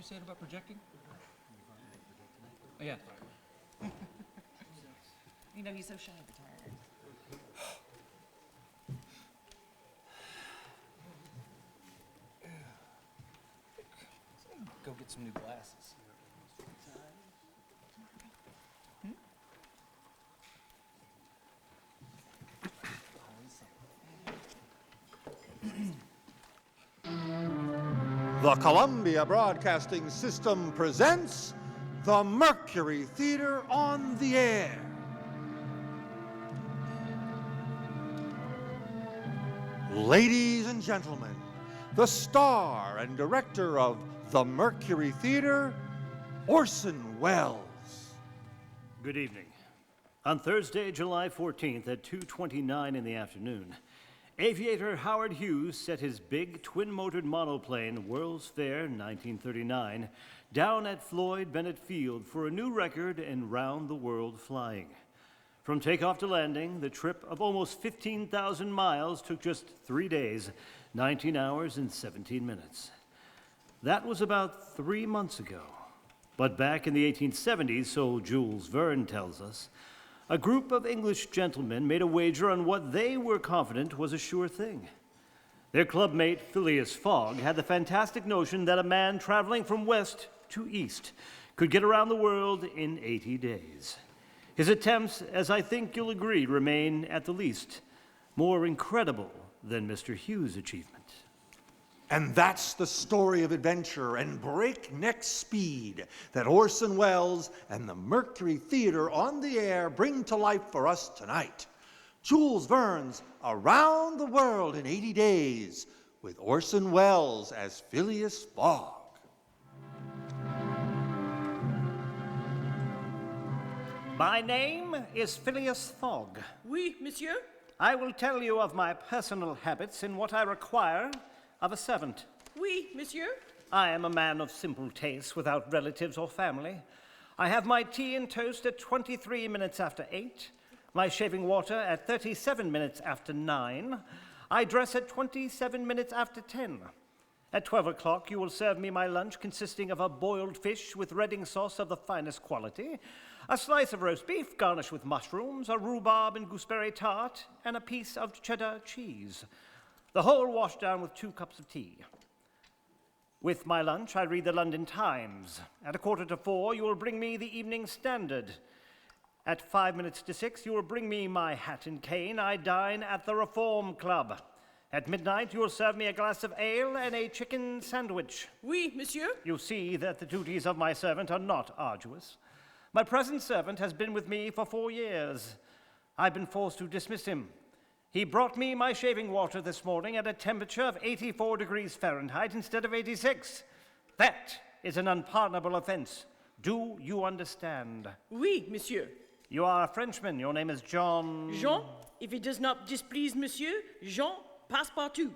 said about projecting? Oh, yeah. You know, he's so shy and tired. Go get some new glasses. The Columbia Broadcasting System presents the Mercury Theater on the Air. Ladies and gentlemen, the star and director of the Mercury Theater, Orson Welles. Good evening. On Thursday, July 14th at 2:29 in the afternoon, aviator Howard Hughes set his big twin-motored monoplane, World's Fair 1939, down at Floyd Bennett Field for a new record in round-the-world flying. From takeoff to landing, the trip of almost 15,000 miles took just 3 days, 19 hours and 17 minutes. That was about 3 months ago. But back in the 1870s, so Jules Verne tells us, a group of English gentlemen made a wager on what they were confident was a sure thing. Their clubmate, Phinneas Fogg, had the fantastic notion that a man traveling from west to east could get around the world in 80 days. His attempts, as I think you'll agree, remain, at the least, more incredible than Mr. Hughes' achievement. And that's the story of adventure and breakneck speed that Orson Welles and the Mercury Theater on the Air bring to life for us tonight. Jules Verne's Around the World in 80 Days with Orson Welles as Phileas Fogg. My name is Phileas Fogg. Oui, monsieur. I will tell you of my personal habits and what I require of a servant. Oui, monsieur. I am a man of simple tastes without relatives or family. I have my tea and toast at 23 minutes after 8, my shaving water at 37 minutes after 9. I dress at 27 minutes after 10. At 12 o'clock, you will serve me my lunch consisting of a boiled fish with Reading sauce of the finest quality, a slice of roast beef garnished with mushrooms, a rhubarb and gooseberry tart, and a piece of cheddar cheese. The whole washed down with 2 cups of tea. With my lunch, I read the London Times. At 3:45, you will bring me the Evening Standard. At 5 minutes to 6, you will bring me my hat and cane. I dine at the Reform Club. At midnight, you will serve me a glass of ale and a chicken sandwich. Oui, monsieur. You see that the duties of my servant are not arduous. My present servant has been with me for 4 years. I've been forced to dismiss him. He brought me my shaving water this morning at a temperature of 84 degrees Fahrenheit instead of 86. That is an unpardonable offense. Do you understand? Oui, monsieur. You are a Frenchman. Your name is John... Jean, if it does not displease monsieur, Jean Passepartout.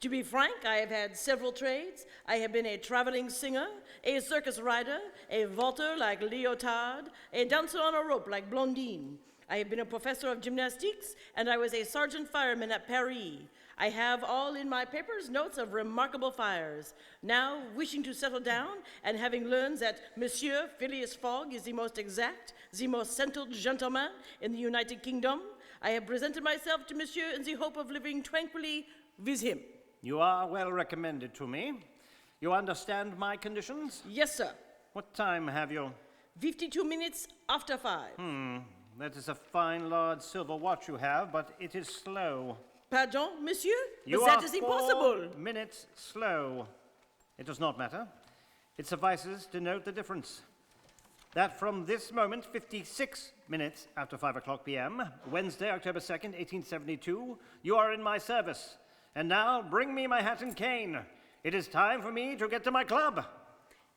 To be frank, I have had several trades. I have been a traveling singer, a circus rider, a vaulter like Leotard, a dancer on a rope like Blondine. I have been a professor of gymnastics, and I was a sergeant fireman at Paris. I have all in my papers notes of remarkable fires. Now, wishing to settle down, and having learned that Monsieur Phileas Fogg is the most exact, the most settled gentleman in the United Kingdom, I have presented myself to Monsieur in the hope of living tranquilly with him. You are well recommended to me. You understand my conditions? Yes, sir. What time have you? 52 minutes after 5. That is a fine large silver watch you have, but it is slow. Pardon, monsieur? You But that are is impossible. 4 minutes slow. It does not matter. It suffices to note the difference. That from this moment, 56 minutes after 5 o'clock p.m., Wednesday, October 2nd, 1872, you are in my service. And now, bring me my hat and cane. It is time for me to get to my club.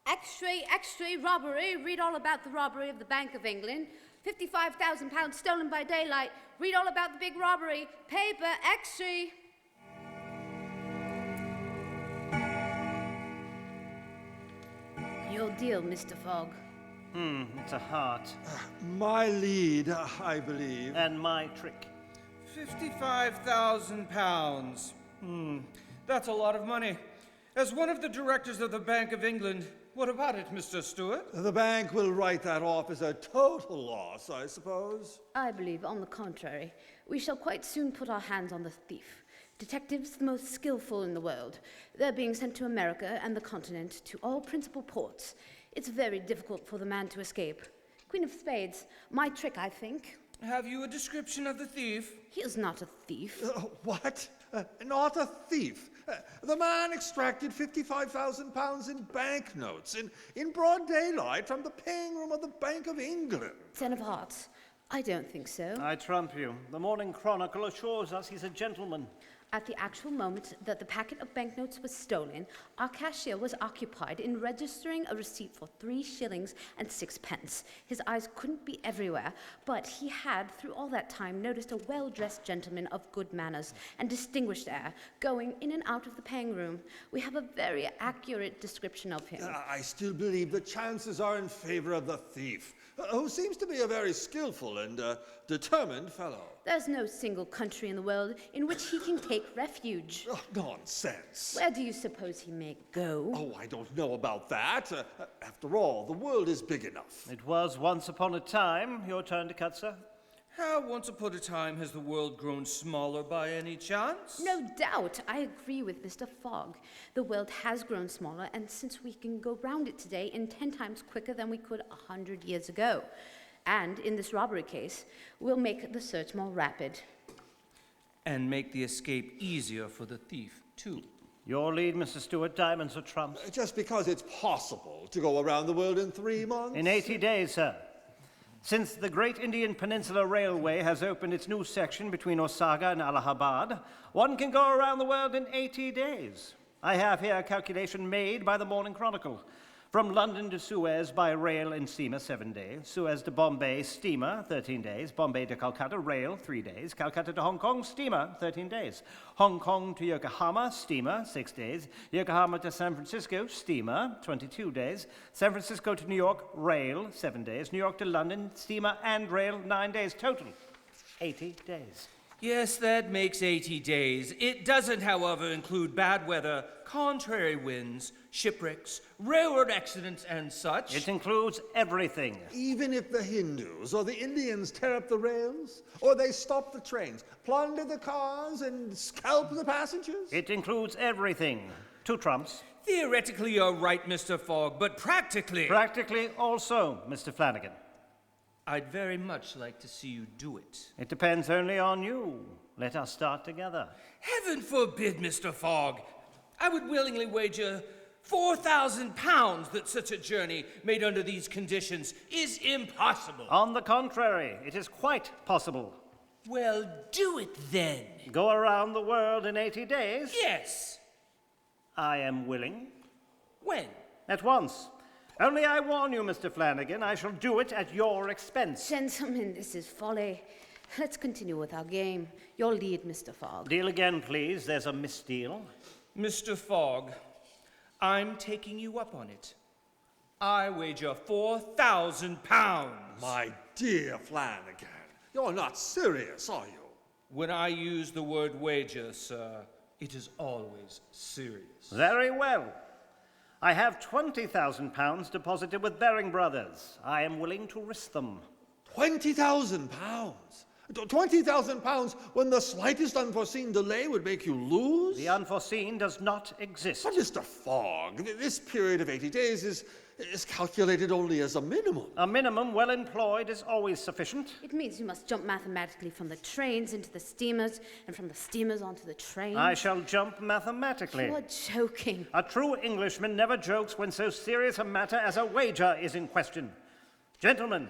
X-ray, robbery. Read all about the robbery of the Bank of England. £55,000 stolen by daylight. Read all about the big robbery. Paper, X-ray. Your deal, Mr. Fogg. It's a heart. My lead, I believe. And my trick. £55,000. That's a lot of money. As one of the directors of the Bank of England, What about it, Mr. Stewart? The bank will write that off as a total loss, I suppose. I believe, on the contrary, we shall quite soon put our hands on the thief. Detectives, the most skillful in the world. They're being sent to America and the continent, to all principal ports. It's very difficult for the man to escape. Queen of Spades, my trick, I think. Have you a description of the thief? He is not a thief. What? Not a thief. The man extracted £55,000 in banknotes in broad daylight from the paying room of the Bank of England. 10 of hearts. I don't think so. I trump you. The Morning Chronicle assures us he's a gentleman. At the actual moment that the packet of banknotes was stolen, our cashier was occupied in registering a receipt for 3 shillings and 6 pence. His eyes couldn't be everywhere, but he had, through all that time, noticed a well-dressed gentleman of good manners and distinguished air going in and out of the paying room. We have a very accurate description of him. I still believe the chances are in favor of the thief, who seems to be a very skillful and determined fellow. There's no single country in the world in which he can take refuge. Oh, nonsense. Where do you suppose he may go? Oh, I don't know about that. After all, the world is big enough. It was once upon a time. Your turn to cut, sir. How once upon a time has the world grown smaller by any chance? No doubt. I agree with Mr. Fogg. The world has grown smaller, and since we can go round it today in 10 times quicker than we could 100 years ago. And in this robbery case, we'll make the search more rapid. And make the escape easier for the thief, too. Your lead, Mr. Stewart. Diamonds or trumps? Just because it's possible to go around the world in 3 months? In 80 days, sir. Since the Great Indian Peninsula Railway has opened its new section between Osaka and Allahabad, one can go around the world in 80 days. I have here a calculation made by the Morning Chronicle. From London to Suez by rail and steamer, 7 days. Suez to Bombay, steamer, 13 days. Bombay to Calcutta, rail, 3 days. Calcutta to Hong Kong, steamer, 13 days. Hong Kong to Yokohama, steamer, 6 days. Yokohama to San Francisco, steamer, 22 days. San Francisco to New York, rail, 7 days. New York to London, steamer and rail, 9 days. Total, 80 days. Yes, that makes 80 days. It doesn't, however, include bad weather, contrary winds, shipwrecks, railroad accidents, and such. It includes everything. Even if the Hindus or the Indians tear up the rails, or they stop the trains, plunder the cars, and scalp the passengers? It includes everything. 2 trumps. Theoretically, you're right, Mr. Fogg, but practically... Practically also, Mr. Flanagan. I'd very much like to see you do it. It depends only on you. Let us start together. Heaven forbid, Mr. Fogg. I would willingly wager £4,000 that such a journey made under these conditions is impossible. On the contrary, it is quite possible. Well, do it then. Go around the world in 80 days? Yes. I am willing. When? At once. Only I warn you, Mr. Flanagan, I shall do it at your expense. Gentlemen, this is folly. Let's continue with our game. Your lead, Mr. Fogg. Deal again, please. There's a misdeal. Mr. Fogg, I'm taking you up on it. I wager £4,000. My dear Flanagan, you're not serious, are you? When I use the word wager, sir, it is always serious. Very well. I have £20,000 deposited with Baring Brothers. I am willing to risk them. £20,000? £20,000 when the slightest unforeseen delay would make you lose? The unforeseen does not exist. But Mr. Fogg, this period of 80 days is calculated only as a minimum. A minimum well employed is always sufficient. It means you must jump mathematically from the trains into the steamers, and from the steamers onto the trains. I shall jump mathematically. You're joking. A true Englishman never jokes when so serious a matter as a wager is in question. Gentlemen,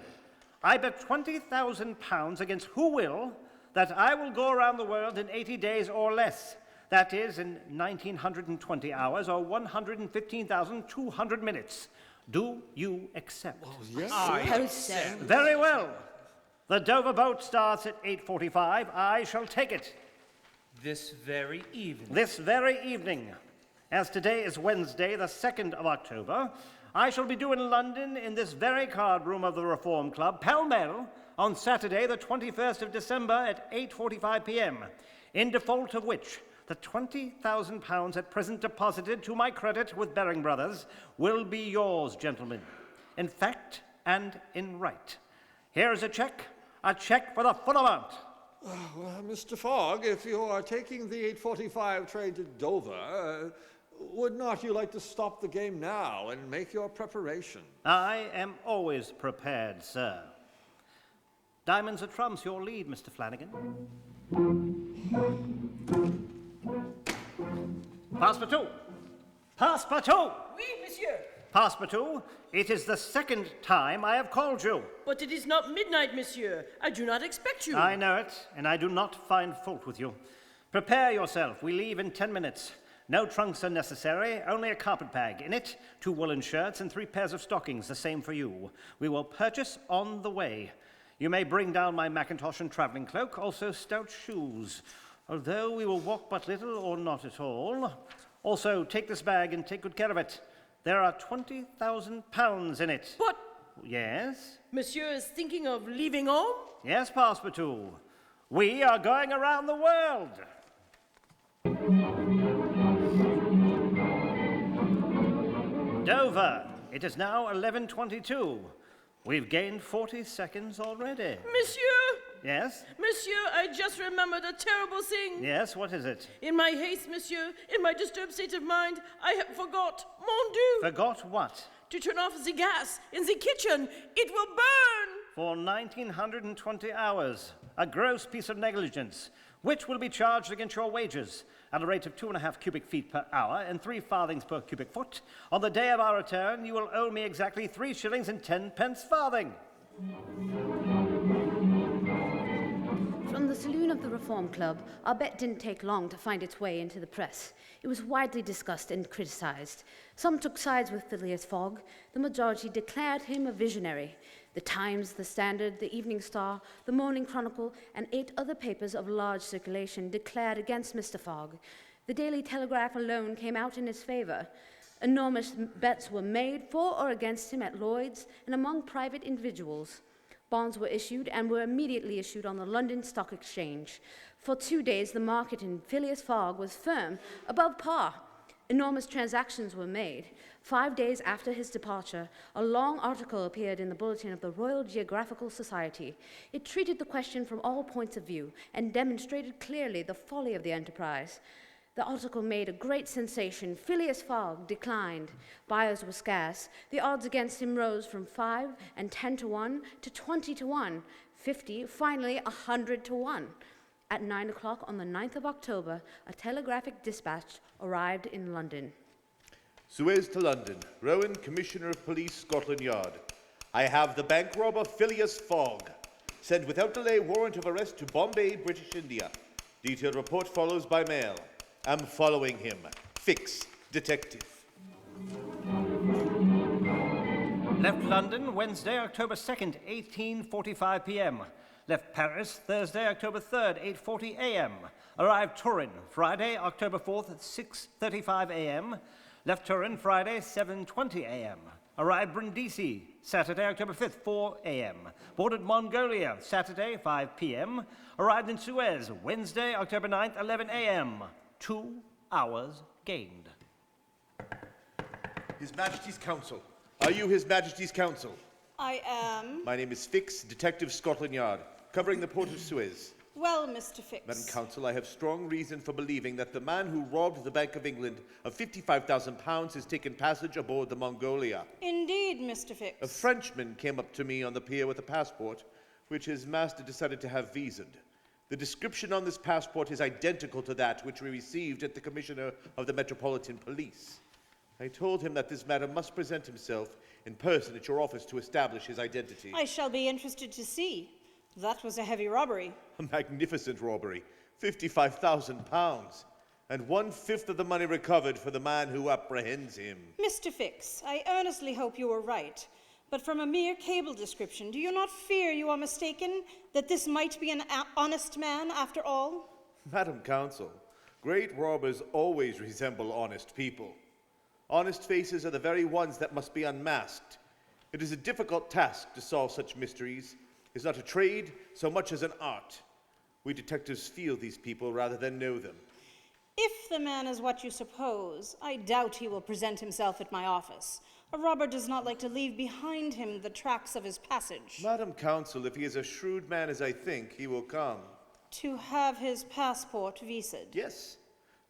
I bet £20,000 against who will that I will go around the world in 80 days or less. That is, in 1,920 hours or 115,200 minutes. Do you accept? Oh, yes. I suppose so. Very well. The Dover boat starts at 8:45. I shall take it. This very evening. This very evening. As today is Wednesday, the 2nd of October, I shall be due in London in this very card room of the Reform Club, pell-mell, on Saturday, the 21st of December at 8:45 p.m., in default of which the £20,000 at present deposited to my credit with Baring Brothers will be yours, gentlemen, in fact and in right. Here is a check for the full amount. Well, Mr. Fogg, if you are taking the 8:45 train to Dover, would not you like to stop the game now and make your preparation? I am always prepared, sir. Diamonds or trumps, your lead, Mr. Flanagan. Passepartout! Passepartout! Oui, monsieur. Passepartout, it is the second time I have called you. But it is not midnight, monsieur. I do not expect you. I know it, and I do not find fault with you. Prepare yourself. We leave in 10 minutes. No trunks are necessary, only a carpet bag. In it, 2 woolen shirts and 3 pairs of stockings, the same for you. We will purchase on the way. You may bring down my mackintosh and travelling cloak, also stout shoes, although we will walk but little or not at all. Also, take this bag and take good care of it. There are £20,000 in it. But Yes? monsieur is thinking of leaving home? Yes, Passepartout. We are going around the world. Dover. It is now 11:22. We've gained 40 seconds already. Monsieur! Yes? Monsieur, I just remembered a terrible thing. Yes, what is it? In my haste, monsieur, in my disturbed state of mind, I have forgot, mon Dieu, Forgot what? to turn off the gas in the kitchen. It will burn! For 1920 hours. A gross piece of negligence, which will be charged against your wages at a rate of 2.5 cubic feet per hour and 3 farthings per cubic foot. On the day of our return, you will owe me exactly 3 shillings and 10 pence farthing. From the saloon of the Reform Club, our bet didn't take long to find its way into the press. It was widely discussed and criticized. Some took sides with Phileas Fogg. The majority declared him a visionary. The Times, the Standard, the Evening Star, the Morning Chronicle, and 8 other papers of large circulation declared against Mr. Fogg. The Daily Telegraph alone came out in his favor. Enormous bets were made for or against him at Lloyd's and among private individuals. Bonds were issued and were immediately issued on the London Stock Exchange. For 2 days, the market in Phileas Fogg was firm, above par. Enormous transactions were made. 5 days after his departure, a long article appeared in the Bulletin of the Royal Geographical Society. It treated the question from all points of view and demonstrated clearly the folly of the enterprise. The article made a great sensation. Phileas Fogg declined. Buyers were scarce. The odds against him rose from 5 and 10 to 1 to 20 to 1, 50, finally 100 to 1. At 9 o'clock on the 9th of October, a telegraphic dispatch arrived in London. Suez to London. Rowan, Commissioner of Police, Scotland Yard. I have the bank robber Phileas Fogg. Send without delay warrant of arrest to Bombay, British India. Detailed report follows by mail. Am following him. Fix, detective. Left London Wednesday, October 2nd, 18:45 p.m. Left Paris Thursday, October 3rd, 8:40 a.m. Arrived Turin Friday, October 4th, 6:35 a.m. Left Turin Friday, 7:20 a.m. Arrived Brindisi Saturday, October 5th, 4 a.m. Boarded Mongolia Saturday, 5 p.m. Arrived in Suez Wednesday, October 9th, 11 a.m. 2 hours gained. His Majesty's Counsel. Are you His Majesty's Counsel? I am. My name is Fix, Detective, Scotland Yard, covering the port of Suez. Well, Mr. Fix. Madam Counsel, I have strong reason for believing that the man who robbed the Bank of England of £55,000 has taken passage aboard the Mongolia. Indeed, Mr. Fix. A Frenchman came up to me on the pier with a passport, which his master decided to have visaed. The description on this passport is identical to that which we received at the Commissioner of the Metropolitan Police. I told him that this matter must present himself in person at your office to establish his identity. I shall be interested to see. That was a heavy robbery. A magnificent robbery. £55,000. And 1/5 of the money recovered for the man who apprehends him. Mr. Fix, I earnestly hope you were right. But from a mere cable description, do you not fear you are mistaken, that this might be an honest man after all? Madam Counsel, great robbers always resemble honest people. Honest faces are the very ones that must be unmasked. It is a difficult task to solve such mysteries. It's not a trade so much as an art. We detectives feel these people rather than know them. If the man is what you suppose, I doubt he will present himself at my office. A robber does not like to leave behind him the tracks of his passage. Madam Counsel, if he is a shrewd man as I think, he will come. To have his passport visaed. Yes.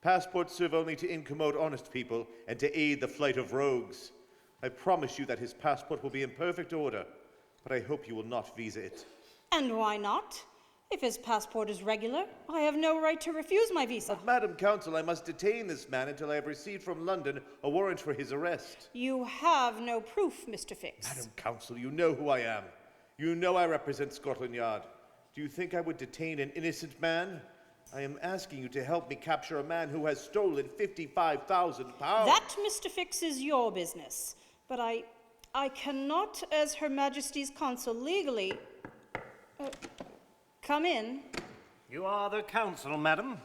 Passports serve only to incommode honest people and to aid the flight of rogues. I promise you that his passport will be in perfect order, but I hope you will not visa it. And why not? If his passport is regular, I have no right to refuse my visa. But, Madam Counsel, I must detain this man until I have received from London a warrant for his arrest. You have no proof, Mr. Fix. Madam Counsel, you know who I am. You know I represent Scotland Yard. Do you think I would detain an innocent man? I am asking you to help me capture a man who has stolen £55,000. That, Mr. Fix, is your business. But I cannot, as Her Majesty's consul legally... come in. You are the counsel, madam.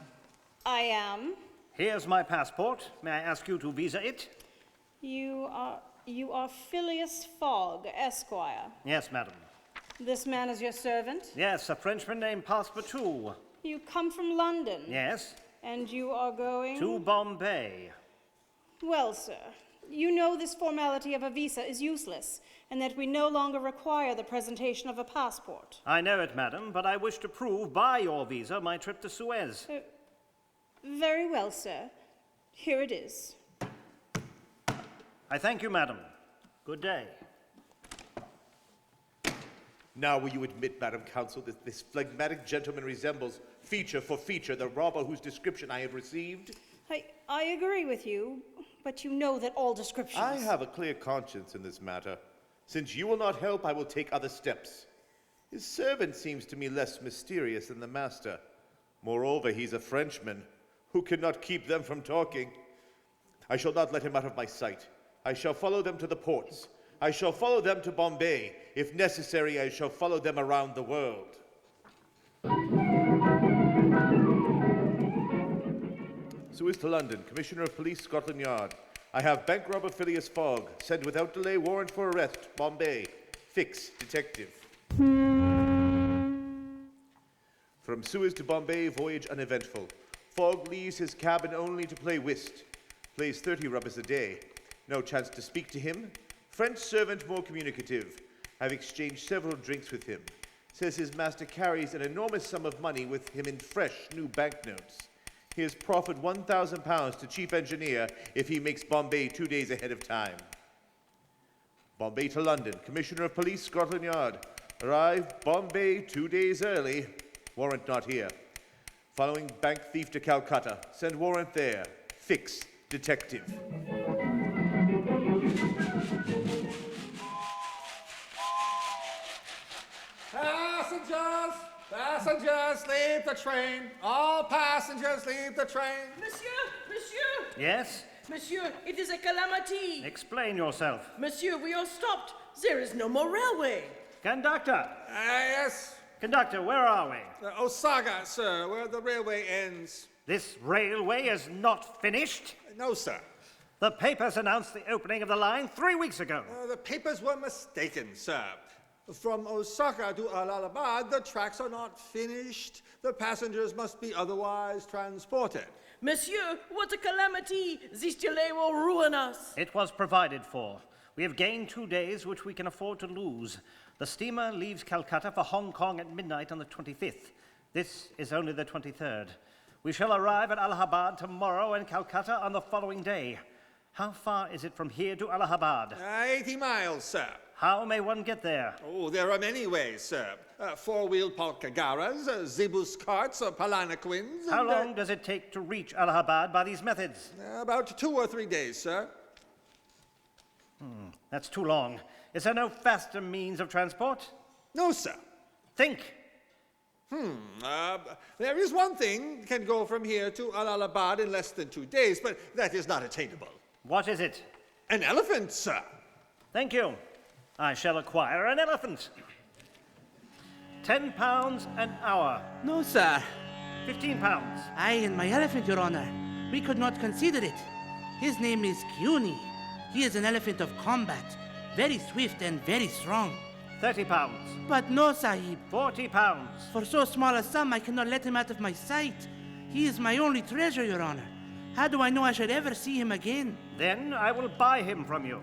I am. Here's my passport. May I ask you to visa it? You are Phineas Fogg, Esquire. Yes, madam. This man is your servant? Yes, a Frenchman named Passepartout. You come from London? Yes. And you are going? To Bombay. Well, sir, you know this formality of a visa is useless, and that we no longer require the presentation of a passport. I know it, madam, but I wish to prove by your visa my trip to Suez. Very well, sir. Here it is. I thank you, madam. Good day. Now will you admit, Madam Counsel, that this phlegmatic gentleman resembles, feature for feature, the robber whose description I have received? I agree with you, but you know that all descriptions... I have a clear conscience in this matter. Since you will not help, I will take other steps. His servant seems to me less mysterious than the master. Moreover, he's a Frenchman. Who cannot keep them from talking? I shall not let him out of my sight. I shall follow them to the ports. I shall follow them to Bombay. If necessary, I shall follow them around the world. Suez to London, Commissioner of Police, Scotland Yard. I have bank robber Phineas Fogg. Send without delay warrant for arrest. Bombay. Fix, detective. From Suez to Bombay, voyage uneventful. Fogg leaves his cabin only to play whist. Plays 30 rubbers a day. No chance to speak to him. French servant more communicative. I've exchanged several drinks with him. Says his master carries an enormous sum of money with him in fresh new banknotes. He has proffered £1,000 to chief engineer if he makes Bombay 2 days ahead of time. Bombay to London, Commissioner of Police, Scotland Yard. Arrived Bombay 2 days early. Warrant not here. Following bank thief to Calcutta. Send warrant there. Fix, detective. Passengers! Passengers, leave the train! All passengers, leave the train! Monsieur! Yes? Monsieur, it is a calamity! Explain yourself. Monsieur, we are stopped. There is no more railway. Conductor! Yes. Conductor, where are we? Osaka, sir, where the railway ends. This railway is not finished. No, sir. The papers announced the opening of the line 3 weeks ago. The papers were mistaken, sir. From Osaka to Allahabad, the tracks are not finished. The passengers must be otherwise transported. Monsieur, what a calamity! This delay will ruin us. It was provided for. We have gained 2 days, which we can afford to lose. The steamer leaves Calcutta for Hong Kong at midnight on the 25th. This is only the 23rd. We shall arrive at Allahabad tomorrow and Calcutta on the following day. How far is it from here to Allahabad? 80 miles, sir. How may one get there? Oh, there are many ways, sir. Four-wheel palkagaras, zebus carts, palanquins. How long does it take to reach Allahabad by these methods? About 2 or 3 days, sir. That's too long. Is there no faster means of transport? No, sir. Think. There is one thing can go from here to Allahabad in less than 2 days, but that is not attainable. What is it? An elephant, sir. Thank you. I shall acquire an elephant. £10 an hour. No, sir. £15. I and my elephant, Your Honor. We could not consider it. His name is Cuny. He is an elephant of combat, very swift and very strong. £30. But no, Sahib. £40. For so small a sum, I cannot let him out of my sight. He is my only treasure, Your Honor. How do I know I should ever see him again? Then I will buy him from you.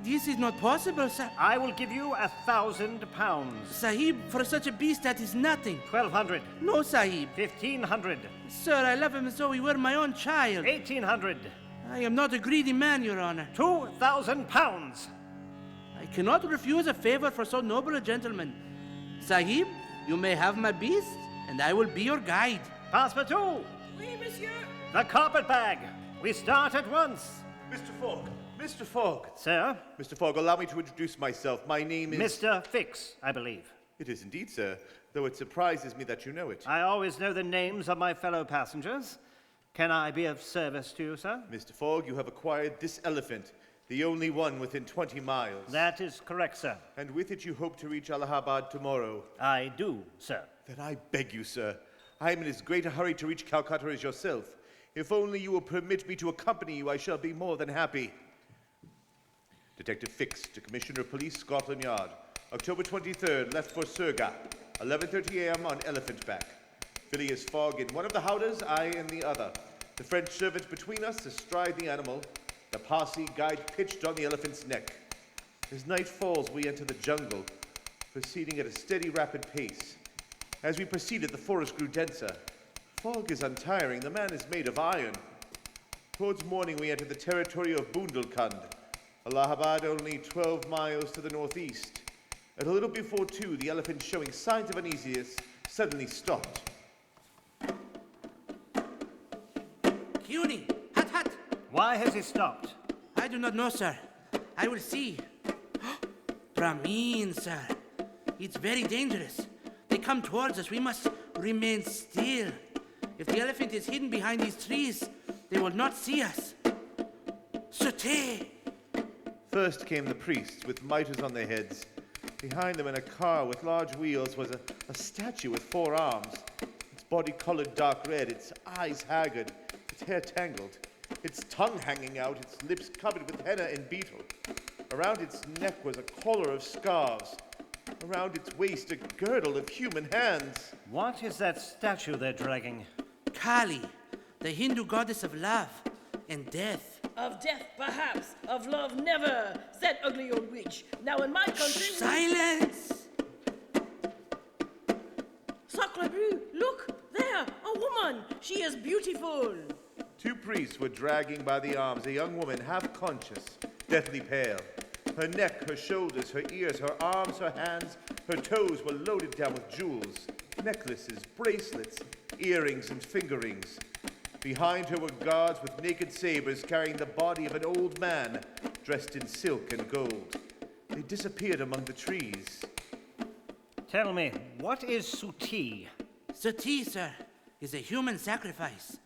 This is not possible, sir. I will give you 1,000 pounds. Sahib, for such a beast, that is nothing. 1,200. No, Sahib. 1,500. Sir, I love him as though he were my own child. 1,800. I am not a greedy man, Your Honor. 2,000 pounds. I cannot refuse a favor for so noble a gentleman. Sahib, you may have my beast, and I will be your guide. Passepartout, Oui, monsieur. the carpet bag. We start at once. Mr. Fogg! Mr. Fogg! Sir, Mr. Fogg, allow me to introduce myself. My name is... Mr. Fix, I believe. It is indeed, sir, though it surprises me that you know it. I always know the names of my fellow passengers. Can I be of service to you, sir? Mr. Fogg, you have acquired this elephant, the only one within 20 miles. That is correct, sir. And with it you hope to reach Allahabad tomorrow. I do, sir. Then I beg you, sir. I am in as great a hurry to reach Calcutta as yourself. If only you will permit me to accompany you, I shall be more than happy. Detective Fix to Commissioner of Police, Scotland Yard. October 23rd, left for Surga. 11:30 a.m. on Elephant Back. Phineas Fogg in one of the howdahs, I in the other. The French servant between us astride the animal. The Parsi guide pitched on the elephant's neck. As night falls, we enter the jungle, proceeding at a steady, rapid pace. As we proceeded, the forest grew denser. Fog is untiring. The man is made of iron. Towards morning, we enter the territory of Bundelkhand. Allahabad only 12 miles to the northeast. At a little before 2, the elephant, showing signs of uneasiness, suddenly stopped. Cuny, hut, hut. Why has he stopped? I do not know, sir. I will see. Brahmin, sir. It's very dangerous. They come towards us. We must remain still. If the elephant is hidden behind these trees, they will not see us. Saute! First came the priests, with mitres on their heads. Behind them, in a car with large wheels, was a statue with 4 arms. Its body colored dark red, its eyes haggard, its hair tangled, its tongue hanging out, its lips covered with henna and beetle. Around its neck was a collar of scarves. Around its waist, a girdle of human hands. What is that statue they're dragging? Kali, the Hindu goddess of love and death. Of death, perhaps. Of love, never. That ugly old witch. Now in my country... Silence! Sacre bleu! Look! There! A woman! She is beautiful! 2 priests were dragging by the arms a young woman, half conscious, deathly pale. Her neck, her shoulders, her ears, her arms, her hands, her toes were loaded down with jewels, necklaces, bracelets, earrings, and finger rings. Behind her were guards with naked sabers carrying the body of an old man dressed in silk and gold. They disappeared among the trees. Tell me, what is Suti? Sati, sir, is a human sacrifice.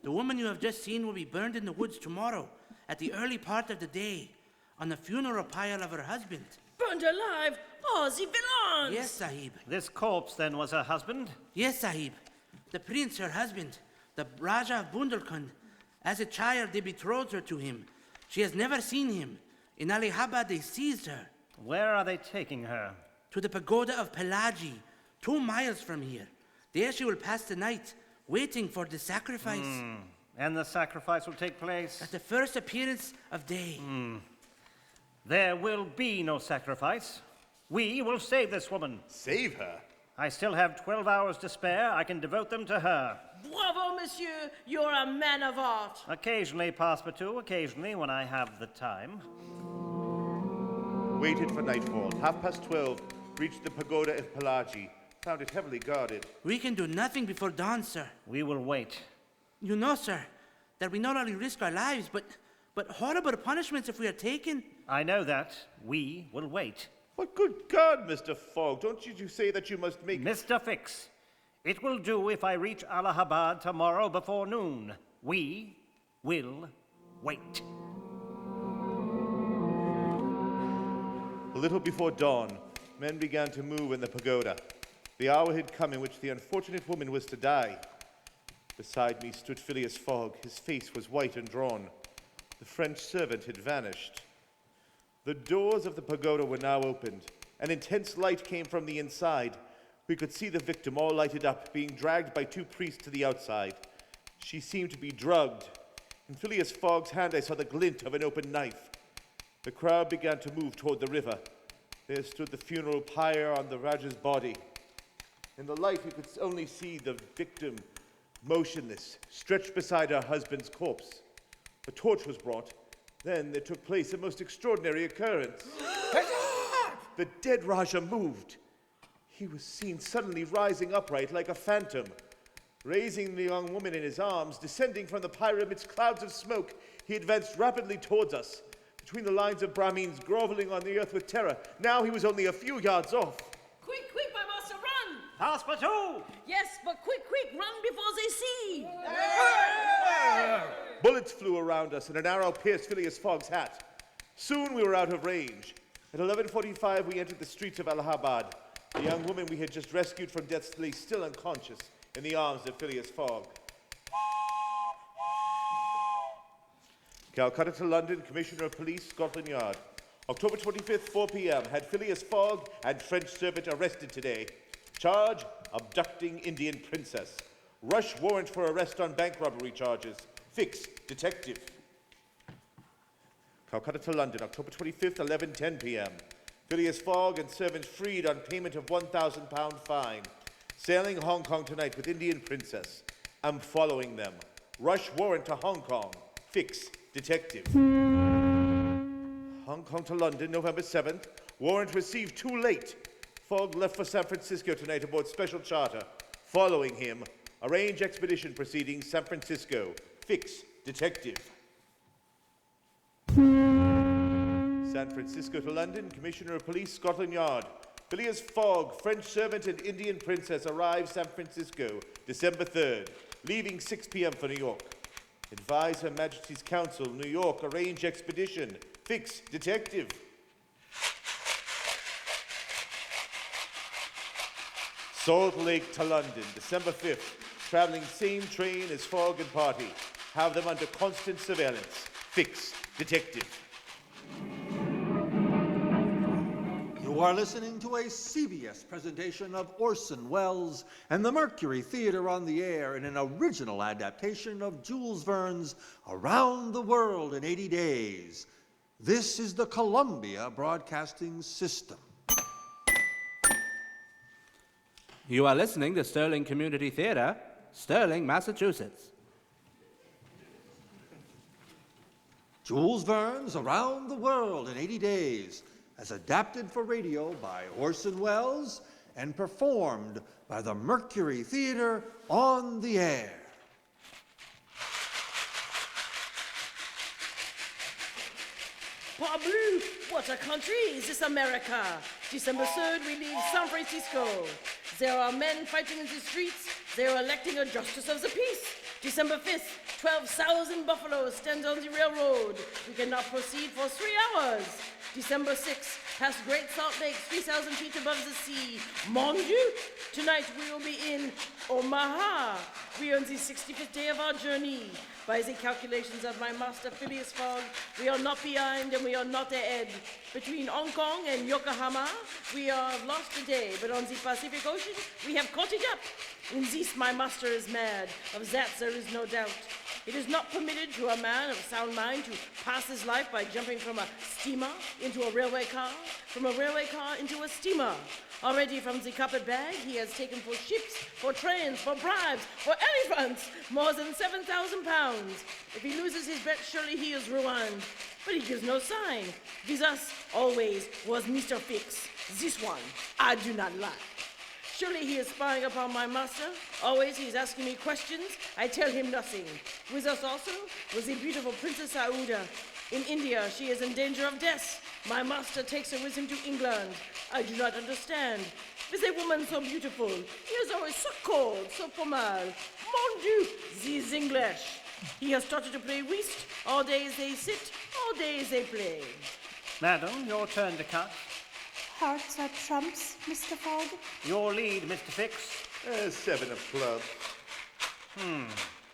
The woman you have just seen will be burned in the woods tomorrow, at the early part of the day, on the funeral pyre of her husband. Burned alive! Oh, the villains! Yes, Sahib. This corpse, then, was her husband? Yes, Sahib. The prince, her husband, the Raja of Bundelkhand. As a child, they betrothed her to him. She has never seen him. In Allahabad, they seized her. Where are they taking her? To the pagoda of Pelagi, 2 miles from here. There she will pass the night, waiting for the sacrifice. And the sacrifice will take place? At the first appearance of day. There will be no sacrifice. We will save this woman. Save her? I still have 12 hours to spare. I can devote them to her. Bravo, monsieur! You're a man of art! Occasionally, Passepartout, occasionally, when I have the time. Waited for nightfall. 12:30, reached the pagoda of Pelagi. Found it heavily guarded. We can do nothing before dawn, sir. We will wait. You know, sir, that we not only risk our lives, but horrible punishments if we are taken. I know that. We will wait. But good God, Mr. Fogg, don't you say that you must make... Mr. Fix, it will do if I reach Allahabad tomorrow before noon. We will wait. A little before dawn, men began to move in the pagoda. The hour had come in which the unfortunate woman was to die. Beside me stood Phileas Fogg. His face was white and drawn. The French servant had vanished. The doors of the pagoda were now opened. An intense light came from the inside. We could see the victim all lighted up, being dragged by 2 priests to the outside. She seemed to be drugged. In Phileas Fogg's hand I saw the glint of an open knife. The crowd began to move toward the river. There stood the funeral pyre on the Raja's body. In the light, you could only see the victim motionless, stretched beside her husband's corpse. A torch was brought. Then there took place a most extraordinary occurrence. The dead Raja moved. He was seen suddenly rising upright like a phantom, raising the young woman in his arms, descending from the pyre amidst clouds of smoke. He advanced rapidly towards us, between the lines of Brahmins groveling on the earth with terror. Now he was only a few yards off. Quick, my master, run! Passepartout! Yes, but quick, run before they see! Bullets flew around us, and an arrow pierced Phileas Fogg's hat. Soon we were out of range. At 11:45, we entered the streets of Allahabad. The young woman we had just rescued from death lay still unconscious in the arms of Phileas Fogg. Calcutta to London, Commissioner of Police, Scotland Yard. October 25th, 4 p.m. Had Phinneas Fogg and French servant arrested today. Charge, abducting Indian princess. Rush warrant for arrest on bank robbery charges. Fix, detective. Calcutta to London, October 25th, 11:10 p.m. Phileas Fogg and servant freed on payment of £1,000 fine. Sailing Hong Kong tonight with Indian princess. I'm following them. Rush warrant to Hong Kong. Fix, detective. Hong Kong to London, November 7th. Warrant received too late. Fogg left for San Francisco tonight aboard special charter. Following him. Arrange expedition proceedings, San Francisco. Fix, detective. San Francisco to London, Commissioner of Police, Scotland Yard. Phileas Fogg, French servant and Indian princess arrived San Francisco, December 3rd, leaving 6 p.m. for New York. Advise Her Majesty's Council, New York, arrange expedition. Fix, detective. Salt Lake to London, December 5th, traveling same train as Fogg and party. Have them under constant surveillance. Fix, detective. You are listening to a CBS presentation of Orson Welles and the Mercury Theater on the Air in an original adaptation of Jules Verne's Around the World in 80 Days. This is the Columbia Broadcasting System. You are listening to Sterling Community Theater, Sterling, Massachusetts. Jules Verne's Around the World in 80 Days, as adapted for radio by Orson Welles and performed by the Mercury Theater on the Air. Parbleu, what a country is this America? December 3rd, we leave San Francisco. There are men fighting in the streets. They are electing a justice of the peace. December 5th, 12,000 buffaloes stand on the railroad. We cannot proceed for 3 hours. December 6th, past Great Salt Lake, 3,000 feet above the sea. Mon Dieu! Tonight we will be in Omaha. We are on the 65th day of our journey. By the calculations of my master Phileas Fogg, we are not behind and we are not ahead. Between Hong Kong and Yokohama, we have lost a day, but on the Pacific Ocean, we have caught it up. In this, my master is mad. Of that, there is no doubt. It is not permitted to a man of sound mind to pass his life by jumping from a steamer into a railway car, from a railway car into a steamer. Already from the carpet bag, he has taken for ships, for trains, for bribes, for elephants, more than 7,000 pounds. If he loses his bet, surely he is ruined. But he gives no sign. With us, always, was Mr. Fix. This one, I do not like. Surely he is spying upon my master. Always he is asking me questions. I tell him nothing. With us also was the beautiful Princess Aouda. In India, she is in danger of death. My master takes her with him to England. I do not understand. Is a woman so beautiful? He is always so cold, so formal. Mon Dieu, these English. He has started to play whist. All days they sit, all days they play. Madam, your turn to cut. Hearts are trumps, Mr. Fogg. Your lead, Mr. Fix. 7 of clubs.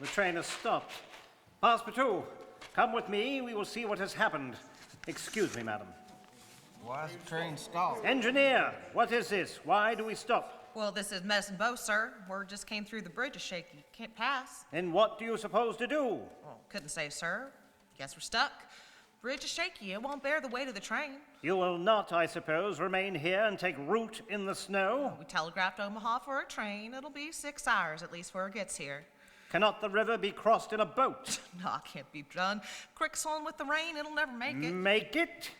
The train has stopped. Passepartout, come with me. We will see what has happened. Excuse me, madam. Why's the train stop? Engineer, what is this? Why do we stop? Well, this is Medicine Bow, sir. Word just came through the bridge is shaky. Can't pass. And what do you suppose to do? Well, couldn't say, sir. Guess we're stuck. Bridge is shaky. It won't bear the weight of the train. You will not, I suppose, remain here and take root in the snow? We telegraphed Omaha for a train. It'll be 6 hours at least before it gets here. Cannot the river be crossed in a boat? No, it can't be done. Creek's swollen with the rain. It'll never make it. Make it?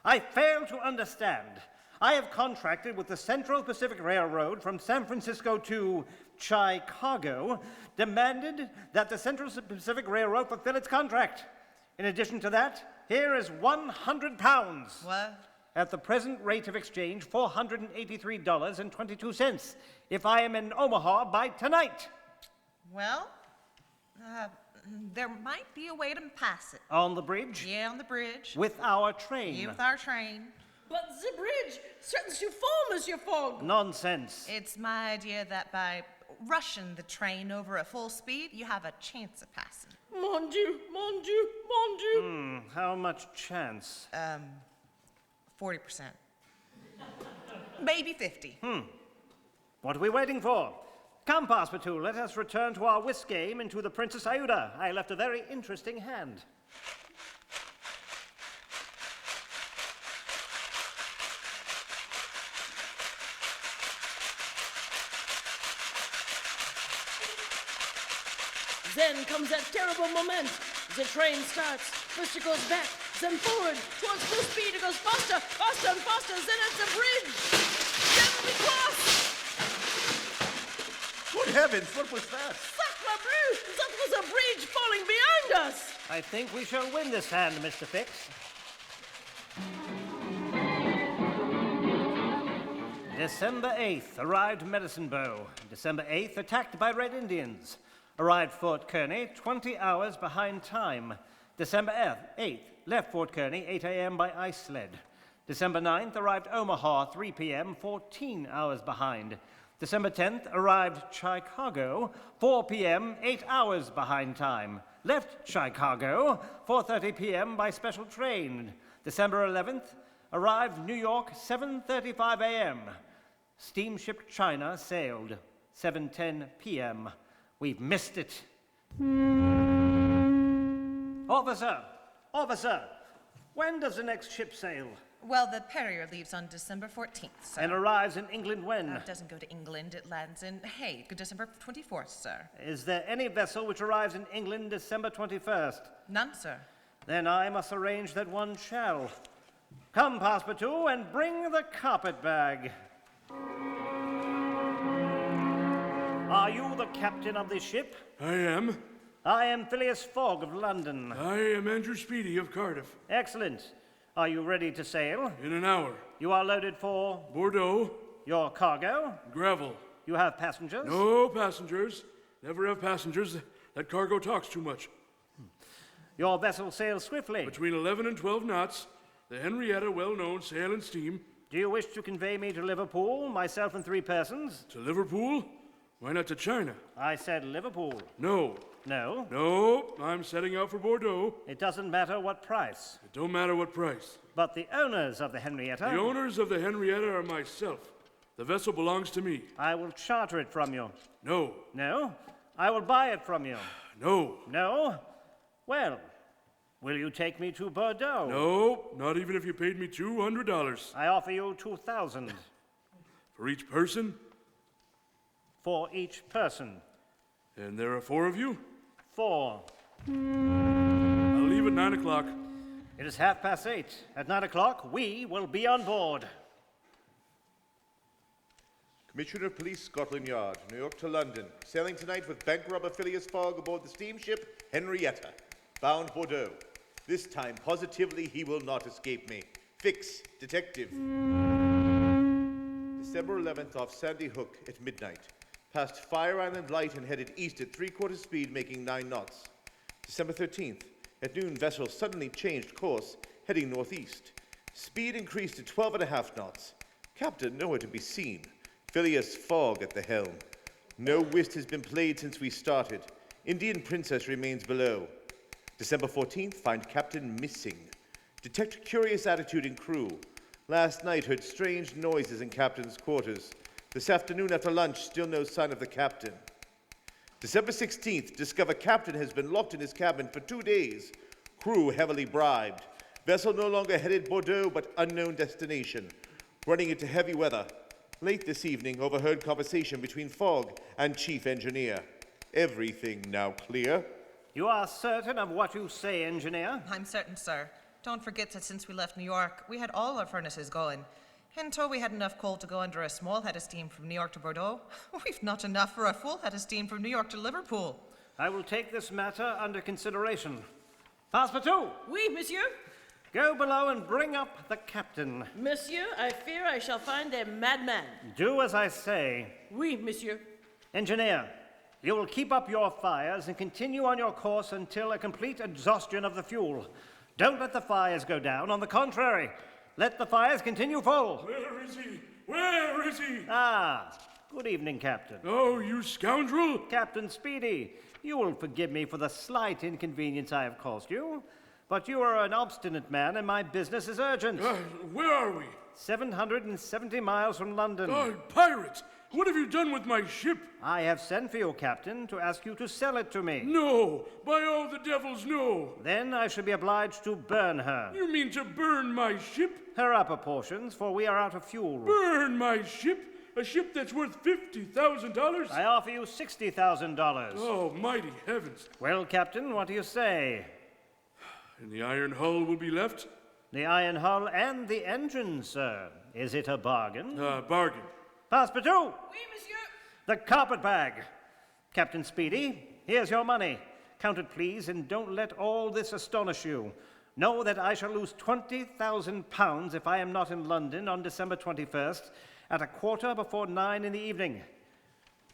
I fail to understand. I have contracted with the Central Pacific Railroad from San Francisco to Chicago, demanded that the Central Pacific Railroad fulfill its contract. In addition to that, here is 100 pounds. What? At the present rate of exchange, $483.22, if I am in Omaha by tonight. Well, there might be a way to pass it. On the bridge? Yeah, on the bridge. With our train? Yeah, with our train. But the bridge threatens to fall, Monsieur Fogg. Nonsense. It's my idea that by rushing the train over at full speed, you have a chance of passing. Mon Dieu, mon Dieu, mon Dieu. How much chance? 40%. Maybe 50. What are we waiting for? Come, Passepartout, let us return to our whist game and to the Princess Iuda. I left a very interesting hand. Then comes that terrible moment. The train starts. First it goes back, then forward. Towards full speed, it goes faster, faster and faster. Then at the bridge. Then we cross. Good heavens, what was that? Sacre bleu! That was a bridge falling behind us. I think we shall win this hand, Mr. Fix. December 8th, arrived Medicine Bow. December 8th, attacked by Red Indians. Arrived Fort Kearny, 20 hours behind time. December 8th, left Fort Kearny, 8 a.m. by ice sled. December 9th, arrived Omaha, 3 p.m., 14 hours behind. December 10th, arrived Chicago, 4 p.m., 8 hours behind time. Left Chicago, 4:30 p.m. by special train. December 11th, arrived New York, 7:35 a.m. Steamship China sailed, 7:10 p.m. We've missed it. Officer! Officer! When does the next ship sail? Well, the Perrier leaves on December 14th, sir. And arrives in England when? It doesn't go to England. It lands in Hague, December 24th, sir. Is there any vessel which arrives in England December 21st? None, sir. Then I must arrange that one shall. Come, Passepartout, and bring the carpet bag. Are you the captain of this ship? I am. I am Phinneas Fogg of London. I am Andrew Speedy of Cardiff. Excellent. Are you ready to sail? In an hour. You are loaded for? Bordeaux. Your cargo? Gravel. You have passengers? No passengers. Never have passengers. That cargo talks too much. Your vessel sails swiftly? Between 11 and 12 knots. The Henrietta, well-known sail and steam. Do you wish to convey me to Liverpool, myself and 3 persons? To Liverpool? Why not to China? I said Liverpool. No. No? No, I'm setting out for Bordeaux. It doesn't matter what price. It don't matter what price. But the owners of the Henrietta? The owners of the Henrietta are myself. The vessel belongs to me. I will charter it from you. No. No? I will buy it from you. No. No? Well, will you take me to Bordeaux? No, not even if you paid me $200. I offer you 2,000. For each person? For each person. And there are 4 of you? 4. I'll leave at 9 o'clock. It is 8:30. At 9 o'clock, we will be on board. Commissioner of Police, Scotland Yard, New York to London. Sailing tonight with bank robber Phinneas Fogg aboard the steamship Henrietta, bound Bordeaux. This time, positively, he will not escape me. Fix, detective. December 11th off Sandy Hook at midnight. Passed Fire Island Light and headed east at 3/4 speed, making 9 knots. December 13th, at noon, vessel suddenly changed course, heading northeast. Speed increased to 12.5 knots. Captain nowhere to be seen. Phinneas Fogg at the helm. No whist has been played since we started. Indian Princess remains below. December 14th, find captain missing. Detect curious attitude in crew. Last night heard strange noises in captain's quarters. This afternoon after lunch, still no sign of the captain. December 16th, discover captain has been locked in his cabin for 2 days. Crew heavily bribed. Vessel no longer headed Bordeaux, but unknown destination. Running into heavy weather. Late this evening, overheard conversation between Fogg and chief engineer. Everything now clear. You are certain of what you say, engineer? I'm certain, sir. Don't forget that since we left New York, we had all our furnaces going. Until we had enough coal to go under a small head of steam from New York to Bordeaux, we've not enough for a full head of steam from New York to Liverpool. I will take this matter under consideration. Passepartout! Oui, monsieur. Go below and bring up the captain. Monsieur, I fear I shall find a madman. Do as I say. Oui, monsieur. Engineer, you will keep up your fires and continue on your course until a complete exhaustion of the fuel. Don't let the fires go down. On the contrary, let the fires continue full. Where is he? Where is he? Ah, good evening, Captain. Oh, you scoundrel! Captain Speedy, you will forgive me for the slight inconvenience I have caused you, but you are an obstinate man and my business is urgent. Where are we? 770 miles from London. Oh, pirates! What have you done with my ship? I have sent for you, Captain, to ask you to sell it to me. No! By all the devils, no! Then I shall be obliged to burn her. You mean to burn my ship? Her upper portions, for we are out of fuel. Burn my ship? A ship that's worth $50,000? I offer you $60,000. Oh, mighty heavens. Well, Captain, what do you say? And the iron hull will be left? The iron hull and the engine, sir. Is it a bargain? Bargain. Passepartout! Oui, monsieur. The carpet bag. Captain Speedy, here's your money. Count it, please, and don't let all this astonish you. Know that I shall lose £20,000 if I am not in London on December 21st at 9:15 in the evening.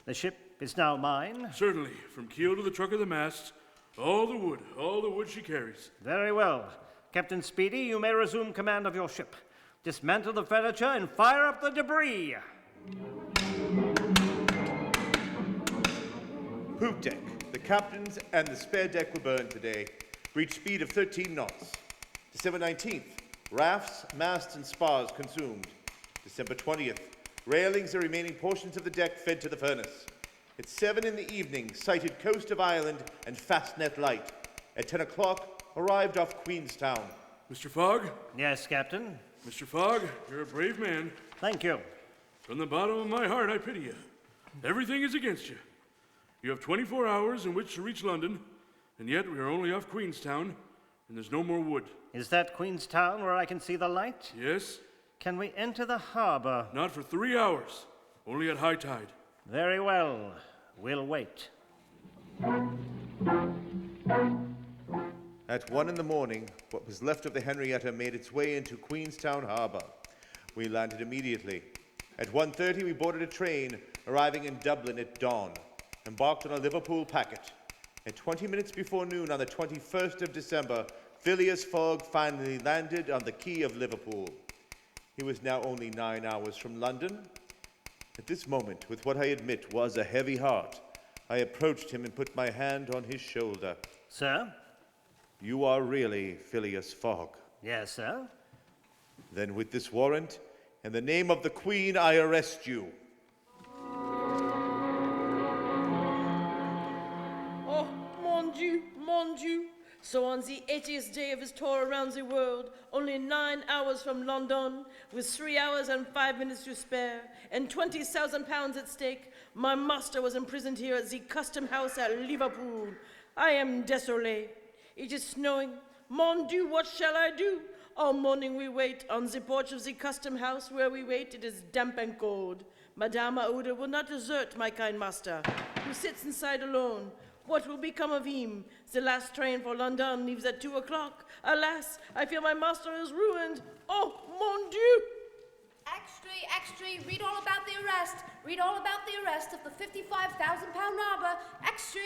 The ship is now mine. Certainly, from keel to the truck of the mast, all the wood she carries. Very well. Captain Speedy, you may resume command of your ship. Dismantle the furniture and fire up the debris. Poop deck. The captain's and the spare deck were burned today. Reached speed of 13 knots. December 19th. Rafts, masts, and spars consumed. December 20th. Railings and remaining portions of the deck fed to the furnace. At 7 in the evening, sighted coast of Ireland and fastnet light. At 10 o'clock, arrived off Queenstown. Mr. Fogg? Yes, Captain. Mr. Fogg, you're a brave man. Thank you. From the bottom of my heart, I pity you. Everything is against you. You have 24 hours in which to reach London, and yet we are only off Queenstown, and there's no more wood. Is that Queenstown where I can see the light? Yes? Can we enter the harbor? Not for 3 hours. Only at high tide. Very well. We'll wait. At 1 in the morning, what was left of the Henrietta made its way into Queenstown Harbor. We landed immediately. At 1:30, we boarded a train, arriving in Dublin at dawn. Embarked on a Liverpool packet. At 20 minutes before noon on the 21st of December, Phinneas Fogg finally landed on the quay of Liverpool. He was now only 9 hours from London. At this moment, with what I admit was a heavy heart, I approached him and put my hand on his shoulder. Sir? You are really Phinneas Fogg. Yes, sir. Then with this warrant, in the name of the Queen, I arrest you. Oh, mon Dieu, mon Dieu. So on the 80th day of his tour around the world, only 9 hours from London, with 3 hours and 5 minutes to spare, and £20,000 at stake, my master was imprisoned here at the custom house at Liverpool. I am désolé. It is snowing. Mon Dieu, what shall I do? All morning we wait on the porch of the custom house where we wait. It is damp and cold. Madame Aouda will not desert my kind master, who sits inside alone. What will become of him? The last train for London leaves at 2 o'clock. Alas, I fear my master is ruined. Oh, mon Dieu! Extra, read all about the arrest. Read all about the arrest of the £55,000 robber. Extra.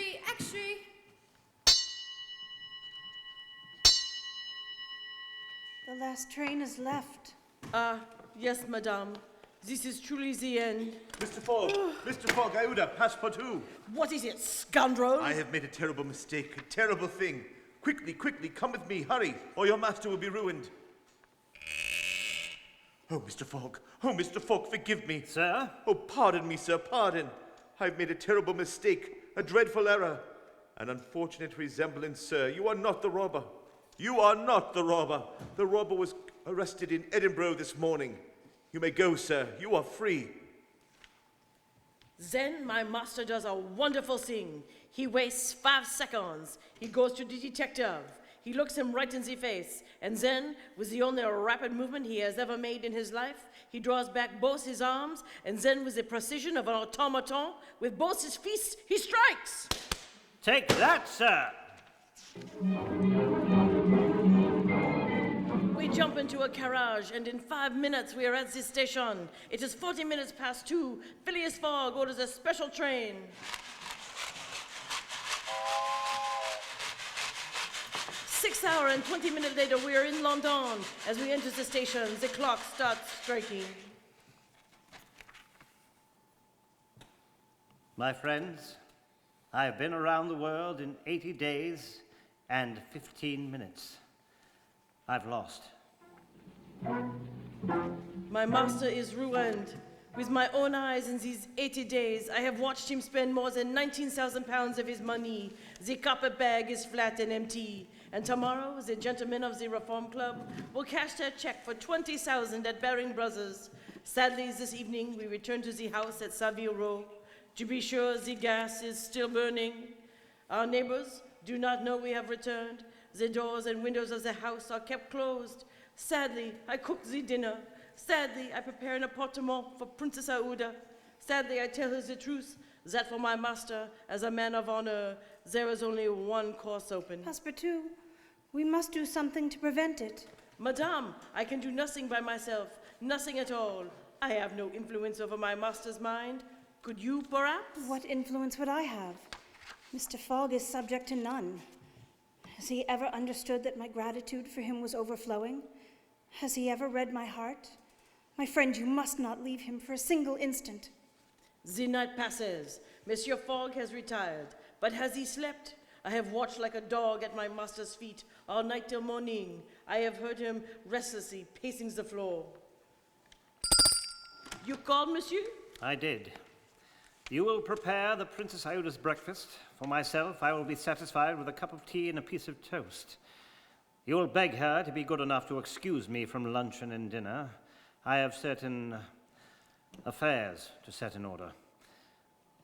The last train is left. Ah, yes, madame. This is truly the end. Mr. Fogg, Aouda, Passepartout. What is it, scoundrel? I have made a terrible mistake, a terrible thing. Quickly, come with me, hurry, or your master will be ruined. Oh, Mr. Fogg. Oh, Mr. Fogg, forgive me. Sir? Oh, pardon me, sir, pardon. I've made a terrible mistake, a dreadful error. An unfortunate resemblance, sir. You are not the robber. You are not the robber. The robber was arrested in Edinburgh this morning. You may go, sir. You are free. Then my master does a wonderful thing. He wastes 5 seconds. He goes to the detective. He looks him right in the face. And then, with the only rapid movement he has ever made in his life, he draws back both his arms, and then with the precision of an automaton, with both his fists, he strikes. Take that, sir! We jump into a carriage, and in 5 minutes we are at the station. It is 40 minutes past 2. Phineas Fogg orders a special train. 6 hours and 20 minutes later, we are in London. As we enter the station, the clock starts striking. My friends, I have been around the world in 80 days and 15 minutes. I've lost. My master is ruined. With my own eyes in these 80 days, I have watched him spend more than 19,000 pounds of his money. The carpet bag is flat and empty. And tomorrow, the gentlemen of the Reform Club will cash their check for 20,000 at Baring Brothers. Sadly, this evening, we return to the house at Savile Row. To be sure, the gas is still burning. Our neighbors do not know we have returned. The doors and windows of the house are kept closed. Sadly, I cook the dinner. Sadly, I prepare an appartement for Princess Aouda. Sadly, I tell her the truth, that for my master, as a man of honor, there is only one course open. Passepartout, we must do something to prevent it. Madame, I can do nothing by myself, nothing at all. I have no influence over my master's mind. Could you, perhaps? What influence would I have? Mr. Fogg is subject to none. Has he ever understood that my gratitude for him was overflowing? Has he ever read my heart? My friend, you must not leave him for a single instant. The night passes. Monsieur Fogg has retired. But has he slept? I have watched like a dog at my master's feet all night till morning. I have heard him restlessly pacing the floor. You called, monsieur? I did. You will prepare the Princess Aouda's breakfast. For myself, I will be satisfied with a cup of tea and a piece of toast. You will beg her to be good enough to excuse me from luncheon and dinner. I have certain affairs to set in order.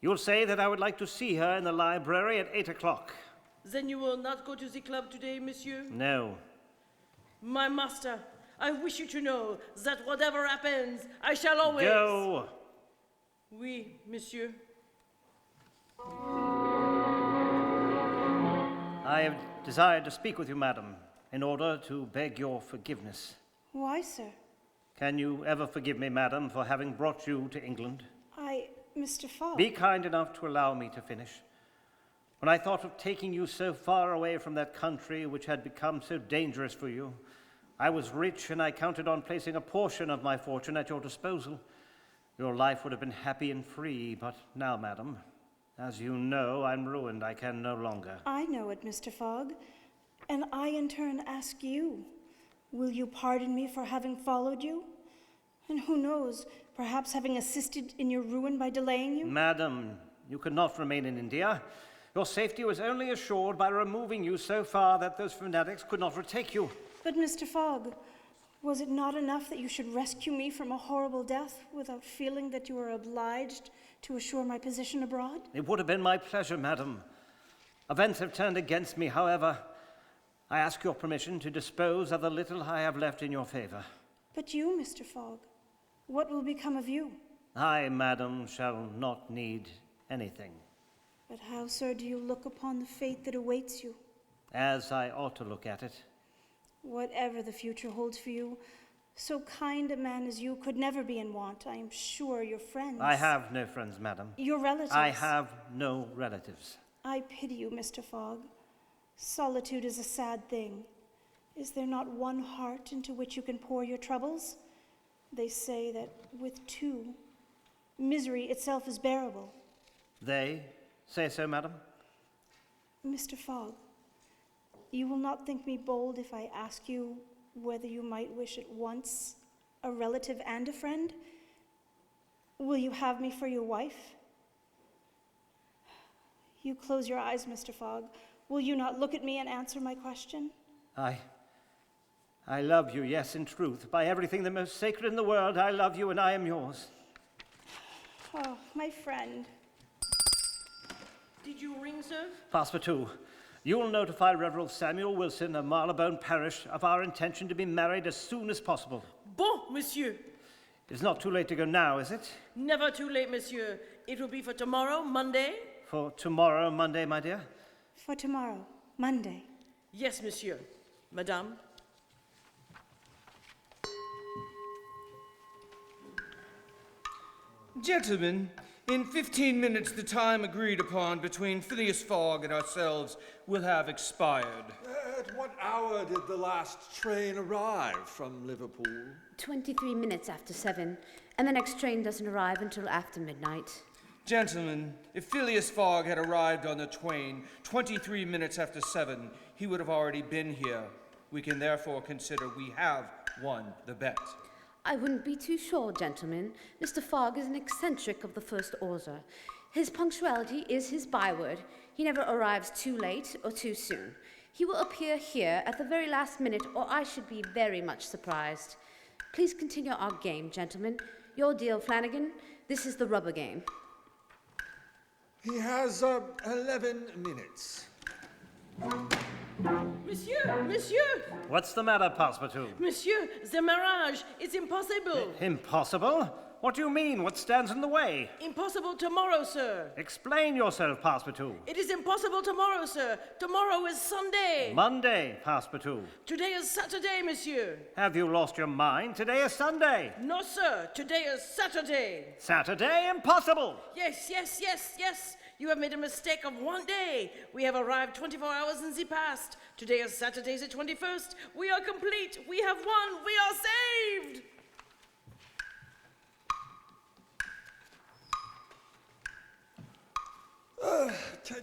You will say that I would like to see her in the library at 8 o'clock. Then you will not go to the club today, monsieur? No. My master, I wish you to know that whatever happens, I shall always... Go! Oui, monsieur. I have desired to speak with you, madam, in order to beg your forgiveness. Why, sir? Can you ever forgive me, madam, for having brought you to England? Mr. Fogg. Be kind enough to allow me to finish. When I thought of taking you so far away from that country which had become so dangerous for you, I was rich and I counted on placing a portion of my fortune at your disposal. Your life would have been happy and free, but now, madam, as you know, I'm ruined. I can no longer. I know it, Mr. Fogg, and I in turn ask you, will you pardon me for having followed you? And who knows, perhaps having assisted in your ruin by delaying you? Madam, you could not remain in India. Your safety was only assured by removing you so far that those fanatics could not retake you. But, Mr. Fogg, was it not enough that you should rescue me from a horrible death without feeling that you were obliged to assure my position abroad? It would have been my pleasure, madam. Events have turned against me, however. I ask your permission to dispose of the little I have left in your favor. But you, Mr. Fogg, what will become of you? I, madam, shall not need anything. But how, sir, do you look upon the fate that awaits you? As I ought to look at it. Whatever the future holds for you, so kind a man as you could never be in want. I am sure your friends... I have no friends, madam. Your relatives... I have no relatives. I pity you, Mr. Fogg. Solitude is a sad thing. Is there not one heart into which you can pour your troubles? They say that with two, misery itself is bearable. They say so, madam? Mr. Fogg, you will not think me bold if I ask you whether you might wish at once a relative and a friend? Will you have me for your wife? You close your eyes, Mr. Fogg. Will you not look at me and answer my question? I love you, yes, in truth. By everything the most sacred in the world, I love you and I am yours. Oh, my friend. Did you ring, sir? Passepartout, you will notify Reverend Samuel Wilson of Marylebone Parish of our intention to be married as soon as possible. Bon, monsieur. It's not too late to go now, is it? Never too late, monsieur. It will be for tomorrow, Monday? For tomorrow, Monday, my dear? For tomorrow, Monday. Yes, monsieur. Madame? Gentlemen, in 15 minutes the time agreed upon between Phineas Fogg and ourselves will have expired. At what hour did the last train arrive from Liverpool? 23 minutes after 7, and the next train doesn't arrive until after midnight. Gentlemen, if Phileas Fogg had arrived on the train 23 minutes after 7, he would have already been here. We can therefore consider we have won the bet. I wouldn't be too sure, gentlemen. Mr. Fogg is an eccentric of the first order. His punctuality is his byword. He never arrives too late or too soon. He will appear here at the very last minute, or I should be very much surprised. Please continue our game, gentlemen. Your deal, Flanagan. This is the rubber game. He has 11 minutes. Monsieur! What's the matter, Passepartout? Monsieur, the marriage is impossible. Impossible? What do you mean? What stands in the way? Impossible tomorrow, sir. Explain yourself, Passepartout. It is impossible tomorrow, sir. Tomorrow is Sunday. Monday, Passepartout. Today is Saturday, monsieur. Have you lost your mind? Today is Sunday. No, sir. Today is Saturday. Saturday? Impossible! Yes. You have made a mistake of 1 day. We have arrived 24 hours in the past. Today is Saturday the 21st. We are complete. We have won. We are saved.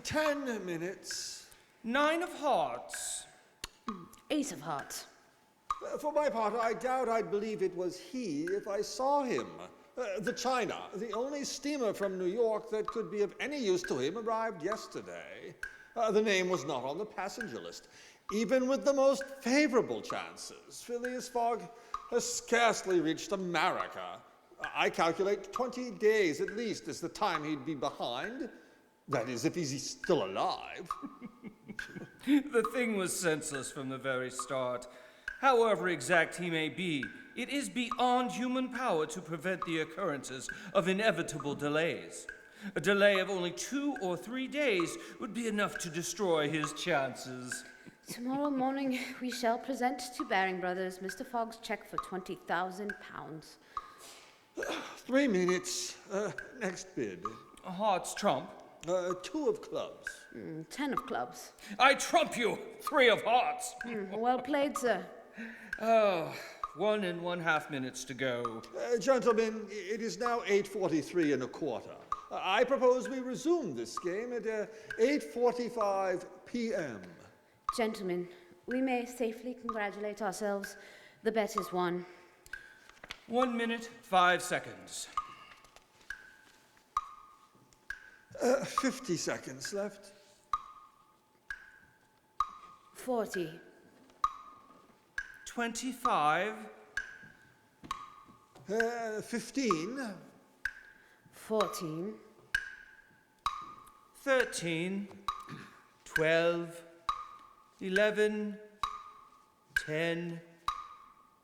Ten minutes. 9 of hearts. Ace of hearts. For my part, I doubt I'd believe it was he if I saw him. The China, the only steamer from New York that could be of any use to him, arrived yesterday. The name was not on the passenger list. Even with the most favorable chances, Phileas Fogg has scarcely reached America. I calculate 20 days at least is the time he'd be behind. That is, if he's still alive. The thing was senseless from the very start. However exact he may be, it is beyond human power to prevent the occurrences of inevitable delays. A delay of only 2 or 3 days would be enough to destroy his chances. Tomorrow morning, we shall present to Baring Brothers Mr. Fogg's check for £20,000. 3 minutes. Next bid. Hearts trump. 2 of clubs. 10 of clubs. I trump you! 3 of hearts. Well played, sir. Oh, 1 1/2 minutes to go. Gentlemen, it is now 8:43 1/4. I propose we resume this game at 8:45 p.m. Gentlemen, we may safely congratulate ourselves. The bet is won. 1 minute, 5 seconds. 50 seconds left. 40. 25. 15. 14. 13. 12. 11. 10.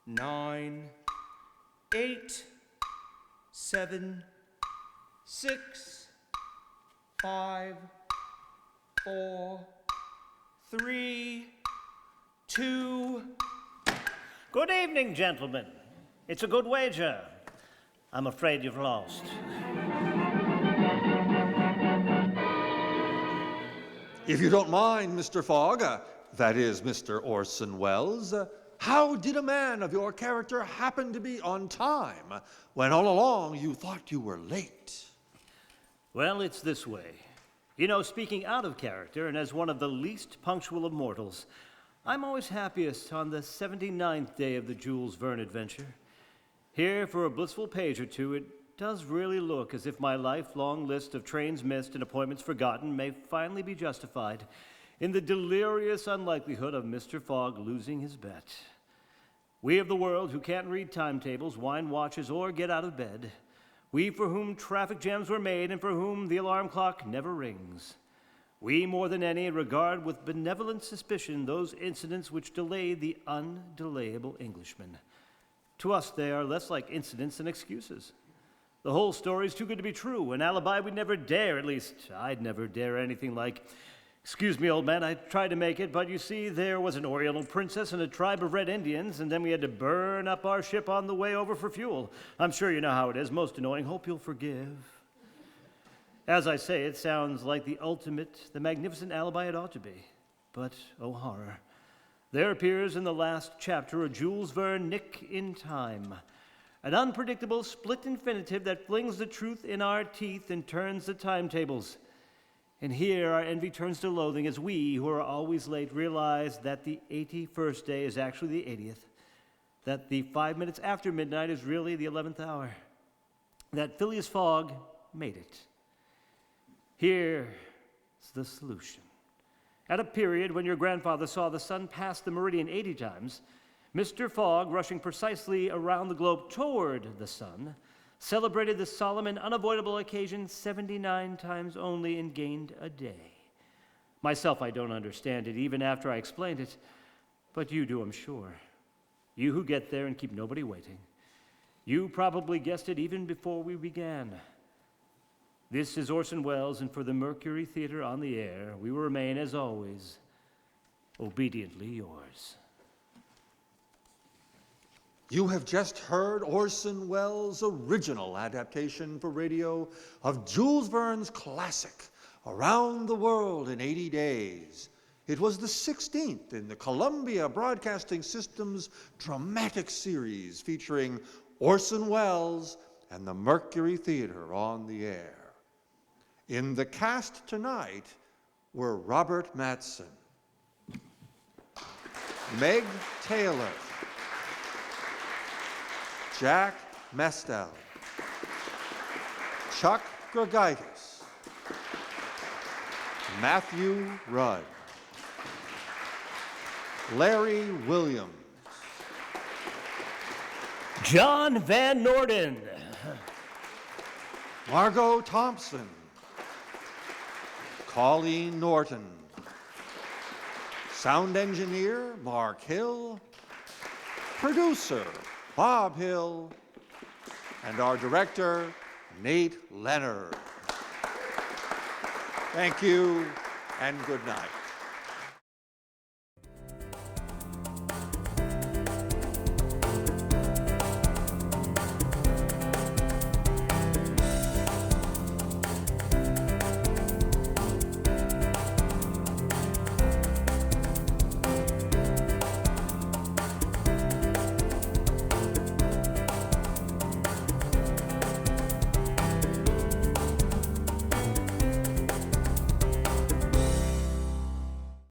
9. 8. 7. 6. 5. 4. 3. 2. Good evening, gentlemen. It's a good wager. I'm afraid you've lost. If you don't mind, Mr. Fogg, that is Mr. Orson Welles, how did a man of your character happen to be on time when all along you thought you were late? Well, it's this way. You know, speaking out of character and as one of the least punctual of mortals, I'm always happiest on the 79th day of the Jules Verne adventure. Here, for a blissful page or two, it does really look as if my lifelong list of trains missed and appointments forgotten may finally be justified in the delirious unlikelihood of Mr. Fogg losing his bet. We of the world who can't read timetables, wind watches, or get out of bed, we for whom traffic jams were made and for whom the alarm clock never rings, we more than any regard with benevolent suspicion those incidents which delay the undelayable Englishman. To us, they are less like incidents than excuses. The whole story's too good to be true, an alibi we'd never dare, at least I'd never dare anything like, "Excuse me, old man, I tried to make it, but you see, there was an Oriental princess and a tribe of red Indians, and then we had to burn up our ship on the way over for fuel. I'm sure you know how it is, most annoying. Hope you'll forgive." As I say, it sounds like the ultimate, the magnificent alibi it ought to be. But, oh horror, there appears in the last chapter a Jules Verne nick in time, an unpredictable split infinitive that flings the truth in our teeth and turns the timetables. And here our envy turns to loathing as we, who are always late, realize that the 81st day is actually the 80th, that the 5 minutes after midnight is really the 11th hour, that Phileas Fogg made it. Here's the solution. At a period when your grandfather saw the sun pass the meridian 80 times, Mr. Fogg, rushing precisely around the globe toward the sun, celebrated the solemn and unavoidable occasion 79 times only and gained a day. Myself, I don't understand it, even after I explained it, but you do, I'm sure. You who get there and keep nobody waiting. You probably guessed it even before we began. This is Orson Welles, and for the Mercury Theater on the air, we will remain, as always, obediently yours. You have just heard Orson Welles' original adaptation for radio of Jules Verne's classic, Around the World in 80 Days. It was the 16th in the Columbia Broadcasting System's dramatic series featuring Orson Welles and the Mercury Theater on the air. In the cast tonight were Robert Mattson, Meg Taylor, Jack Mestel, Chuck Grigaitis, Matthew Rudd, Larry Williams, John Van Norden, Margot Thompson, Colleen Norton, sound engineer Mark Hill, producer Bob Hill, and our director Nate Leonard. Thank you and good night.